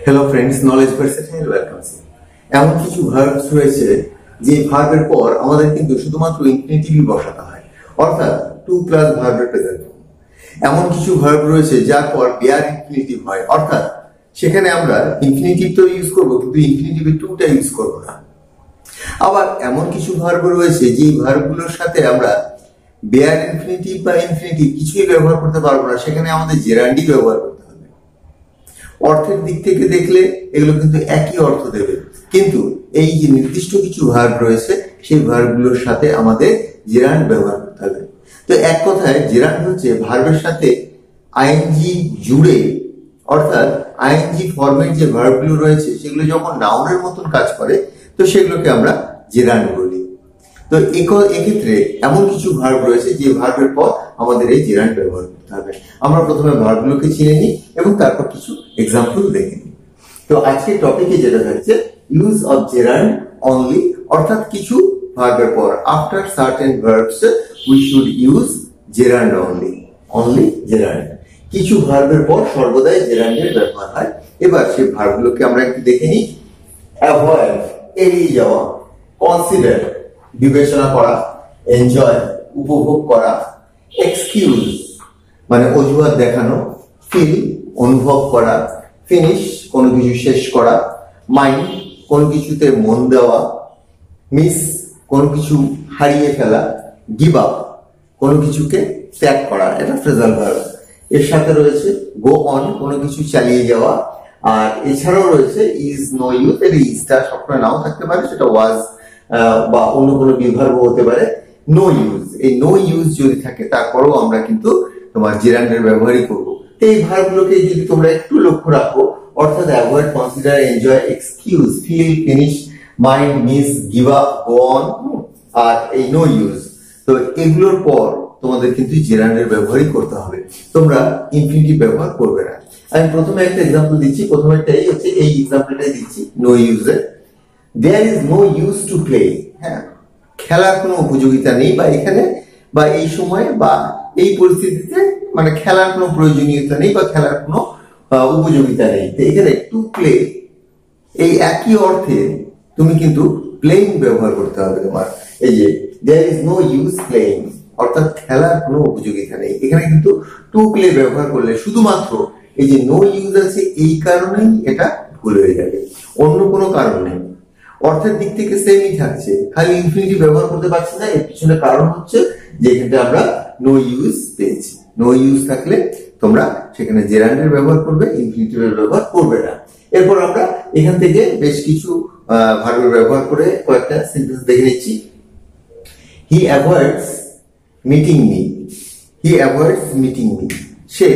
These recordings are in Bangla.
Hello friends, knowledge versatile welcomes. এমন কিছু ভার্বস রয়েছে যে ভার্বের পর আমাদের কিন্তু শুধুমাত্র ইনফিনিটিভই বসাতে হয়, অর্থাৎ টু প্লাস ভার্বের প্রেজেন্ট ফর্ম। এমন কিছু ভার্ব রয়েছে যার পর বেয়ার ইনফিনিটিভ হয়, অর্থাৎ সেখানে আমরা ইনফিনিটিভ তো ইউজ করবো কিন্তু ইনফিনিটিভের টুটা ইউজ করবো না। আবার এমন কিছু ভার্ব রয়েছে যে ভার্বগুলোর সাথে আমরা বেয়ার ইনফিনিটিভ বা ইনফিনিটিভ কিছুই ব্যবহার করতে পারবো না, সেখানে আমাদের জেরান্ডি ব্যবহার করতে হবে। অর্থের দিক থেকে দেখলে এগুলো কিন্তু একই অর্থ দেবে, কিন্তু এই যে নির্দিষ্ট কিছু ভার্ব রয়েছে সেই ভার্বগুলোর সাথে আমাদের জেরান্ড ব্যবহার করতে হবে। তো এক কথায় জেরান্ড হচ্ছে ভার্বের সাথে আইএনজি জুড়ে, অর্থাৎ আইএনজি ফর্মের যে ভার্বগুলো রয়েছে সেগুলো যখন নাউনের মতন কাজ করে তো সেগুলোকে আমরা জেরান্ড বলি। তো এক্ষেত্রে এমন কিছু ভার্ব রয়েছে যে ভার্বের পর আমাদের এই জেরান্ড ব্যবহার করতে হবে। আমরা প্রথমে ভার্বগুলোকে চিনে নিই এবং তারপর কিছু এক্সাম্পল দেখে নিই। তো আজকের টপিকে যেটা থাকছে ইউজ অফ জেরান্ড অনলি, অর্থাৎ কিছু ভার্বের পর after certain verbs we should use gerund only gerund. কিছু ভার্বের পর সর্বদাই জেরান্ডের ব্যবহার হয়। এবার সেই ভার্বগুলোকে আমরা একটু দেখে নিই। অ্যাভয়েড এড়িয়ে যাওয়া, কনসিডার বিবেচনা করা, এনজয় উপভোগ করা, এক্সকিউজ মানে অজুহাত দেখানো, ফিল অনুভব করা, ফিনিশ কোনো কিছু শেষ করা, মাইন্ড কোনো কিছুতে মন দেওয়া, মিস কোনো কিছু হারিয়ে ফেলা, গিভ আপ কোনো কিছুকে ত্যাগ করা, এটা ফ্রেজাল ভার্ব। এর সাথে রয়েছে গো অন কোনো কিছু চালিয়ে যাওয়া, আর এছাড়াও রয়েছে ইজ নো ইউজ। এর ইজটা সবসময় নাও থাকতে পারে, সেটা ওয়াজ বা অন্য কোনো বিভার্ব হতে পারে। নো ইউজ, এই নো ইউজ যদি থাকে তারপরেও আমরা কিন্তু তোমার জেরান্ডের ব্যবহারই করবো। এই ভার্বগুলোকে যদি তোমরা একটু লক্ষ্য রাখো, অর্থাৎ avoid, consider, enjoy, excuse, feel, finish, mind, miss, give up, go on আর এই নো ইউজ, তো এগুলোর পর তোমাদের কিন্তু জেরান্ডের ব্যবহারই করতে হবে, তোমরা ইনফিনিটিভ ব্যবহার করবে না। আমি প্রথমে একটা এক্সাম্পল দিচ্ছি, প্রথমেরটাই হচ্ছে এই এক্সাম্পলটাই দিচ্ছি নো ইউজের। There is no use to play, হ্যাঁ খেলার কোনো উপযোগিতা নেই, বা এখানে বা এই সময়ে বা এই পরিস্থিতিতে মানে খেলার কোনো প্রয়োজনীয়তা নেই বা খেলার কোনো উপযোগিতা নেই। তো এখানে টু প্লে এই একই অর্থে তুমি কিন্তু প্লেইং ব্যবহার করতে হবে তোমার। এই যে there is no use playing, অর্থাৎ খেলার কোনো উপযোগিতা নেই, এখানে কিন্তু টু প্লে ব্যবহার করলে শুধুমাত্র এই যে নো ইউজ আছে এই কারণেই এটা ভুল হয়ে যাবে, অন্য কোনো কারণ নেই। অর্থের দিক থেকে সেমই থাকছে, খালি ইনফিনিটিভ ব্যবহার করতে পারছি না, এর পিছনে কারণ হচ্ছে যে এখানে আমরা নো ইউজ পেয়েছি। নো ইউজ থাকলে তোমরা সেখানে জেরান্ডের ব্যবহার করবে, ইনফিনিটিভের ব্যবহার করবে না। এরপর আমরা এখান থেকে বেশ কিছু ভার্বের ব্যবহার করে কয়েকটা সেন্টেন্স দেখে নিচ্ছি। হি অ্যাভয়েডস মিটিং মি, হি অ্যাভয়েডস মিটিং মি, সে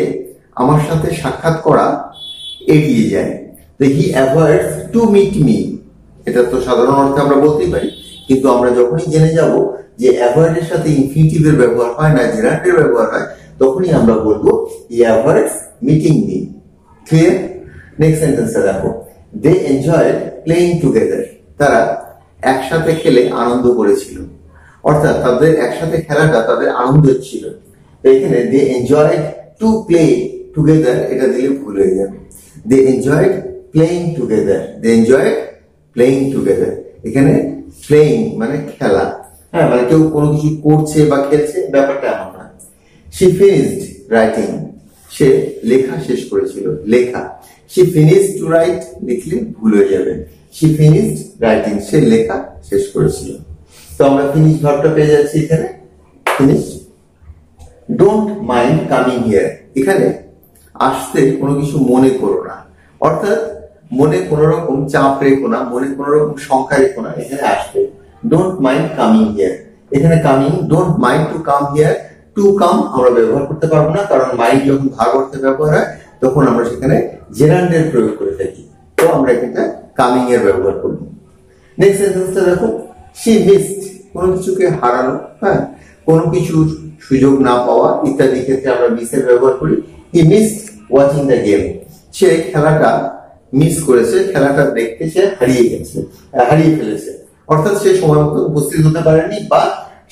আমার সাথে সাক্ষাৎ করা এড়িয়ে যায়। তো হি অ্যাভয়েডস টু মিট মি, এটা তো সাধারণ অর্থে আমরা বলতেই পারি, কিন্তু আমরা যখনই জেনে যাব যে অ্যাভয়েড এর সাথে ইনফিনিটিভের ব্যবহার হয় না, জেরান্ডের ব্যবহার হয়, তখনই আমরা বলবো he avoids meeting me. Clear? Next সেন্টেন্সটা দেখো। দে এনজয়েড প্লেইং টুগেদার, তারা একসাথে খেলে আনন্দ করেছিল, অর্থাৎ তাদের একসাথে খেলাটা তাদের আনন্দের ছিল। তো এখানে দে এনজয়েড টু প্লে টুগেদার এটা দিলে ভুল হয়ে যাবে। দে এনজয়েড প্লেইং টুগেদার, দে এনজয়েড প্লেইং টুগেদার, এখানে প্লেইং মানে খেলা, হ্যাঁ মানে কেউ কোনো কিছু করছে বা খেলছে, ব্যাপারটা এমন না। শি ফিনিশড রাইটিং, সে লেখা শেষ করেছিল, লেখা। শি ফিনিশড টু রাইট লিখলে ভুল হয়ে যাবে, শি ফিনিশড রাইটিং, সে লেখা শেষ করেছিল। তো আমরা ফিনিশ ভার্বটা পেয়ে যাচ্ছি এখানে, finish. Don't mind coming here, এখানে আসতে কোনো কিছু মনে করো না, অর্থাৎ মনে কোন রকম চাপ রেখো না, মনে কোন রকম সংখ্যা রেখো না, এখানে আসবে। ডোন্ট মাইন্ড কামিং হিয়ার, এখানে coming, don't mind to come here, to come আমরা ব্যবহার করতে পারবো না, কারণ মাইন্ড যখন ভার্ব অর্থে ব্যবহার হয় তখন আমরা সেখানে জেরান্ডের প্রয়োগ করে থাকি, তো আমরা এখানে কামিং এর ব্যবহার করব। নেক্সট সেন্টেন্সটা দেখো। শি মিসড কোনো কিছুকে হারানো, হ্যাঁ কোনো কিছুর সুযোগ না পাওয়া ইত্যাদি ক্ষেত্রে আমরা মিসের ব্যবহার করি। He missed watching the game, সে খেলাটা মিস করেছে, খেলাটা দেখতে সে হারিয়ে ফেলেছে, অর্থাৎ সে সময় মতো উপস্থিত হতে পারেনি বা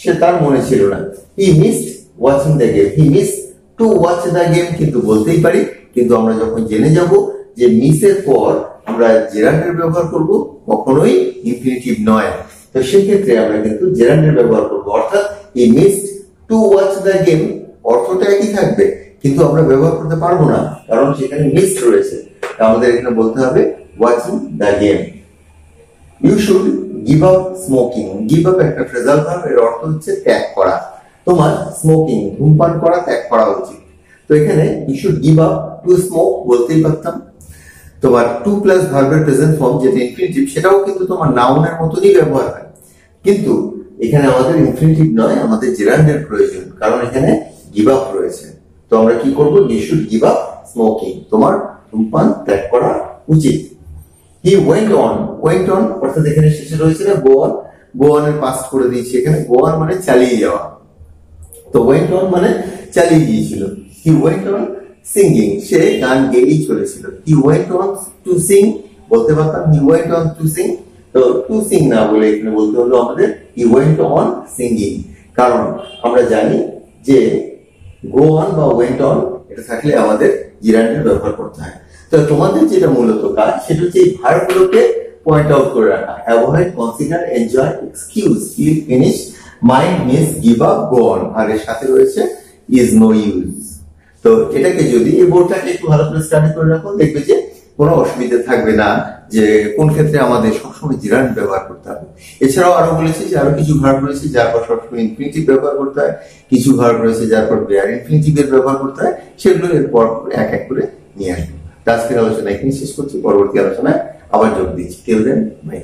সে তার মনে ছিল না। হি missed watching the game, he missed to watch the game কিন্তু বলতেই পারি, কিন্তু আমরা যখন জেনে যাব যে মিসের পর আমরা জেরান্ডের ব্যবহার করব, কখনোই ইনফিনিটিভ নয়। তো সেক্ষেত্রে আমরা কিন্তু জেরান্ডের ব্যবহার করব, অর্থাৎ এই missed to watch the game অর্থটা একই থাকবে, কিন্তু আমরা ব্যবহার করতে পারবো না কারণ সেখানে মিসড রয়েছে। আমাদের এখানে বলতে হবে watching the game. You should give up smoking. Give up একটা ফ্রেজাল ভার্ব, এর অর্থ হচ্ছে ত্যাগ করা। তোমার স্মোকিং ধূমপান করা ত্যাগ করা উচিত। তো এখানে you should give up to smoke বলতেই পারতাম। তোমার টু প্লাস ভার্বের প্রেজেন্ট ফর্ম যেটা ইনফিনিটিভ, সেটাও কিন্তু তোমার নাউনের মতনই ব্যবহার হয়, কিন্তু এখানে আমাদের ইনফিনিটিভ নয়, আমাদের জেরান্ডের প্রয়োজন, কারণ এখানে গিভ আপ রয়েছে। তো আমরা কি করব? You should give up smoking, তোমার ধূমপান ত্যাগ করা উচিত। He went on. Went on অর্থাৎ এখানে শেষে রয়েছে না গো অন, গো অন এর পাস্ট করে দিয়েছি এখানে। গো অন মানে চালিয়ে যাওয়া, তো ওয়েন্ট অন মানে চালিয়ে গিয়েছিল। হি ওয়েন্ট অন সিঙ্গিং, সে গান গেয়েই চলেছিল। He went on to sing বলতে পারতাম, he went on to sing. তো টু সিং না বলে এখানে বলতে হলো আমাদের হি ওয়েন্ট অন সিঙ্গিং, কারণ আমরা জানি যে গো অন বা ওয়েন্ট অন এটা থাকলে আমাদের জিরান্ডের ব্যবহার করতে হয়। তো তোমাদের যেটা মূলত কাজ সেটা হচ্ছে এই ভার্বগুলোকে পয়েন্ট আউট করে রাখা। Avoid, consider, enjoy, excuse, feel, finish, mind, miss, give up, go on, আর এর সাথে রয়েছে ইজ নো ইউজ। তো এটাকে যদি এই বোর্ডটাকে একটু ভালো করে স্টাডি করে রাখো, দেখবে যে কোনো অসুবিধা থাকবে না যে কোন ক্ষেত্রে আমাদের সবসময় জিরান্ড ব্যবহার করতে হবে। এছাড়াও আরো বলেছি যে আরো কিছু ভার্ব রয়েছে যার পর সবসময় ইনফিনিটিভ ব্যবহার করতে হয়, কিছু ভার্ব রয়েছে যার পর বেয়ার ইনফিনিটিভ এর ব্যবহার করতে হয়, সেগুলো এরপর এক এক করে নিয়ে আসবো। আজকের আলোচনা এখানে শেষ করছি, পরবর্তী আলোচনায় আবার যোগ দিচ্ছি। Till then, by.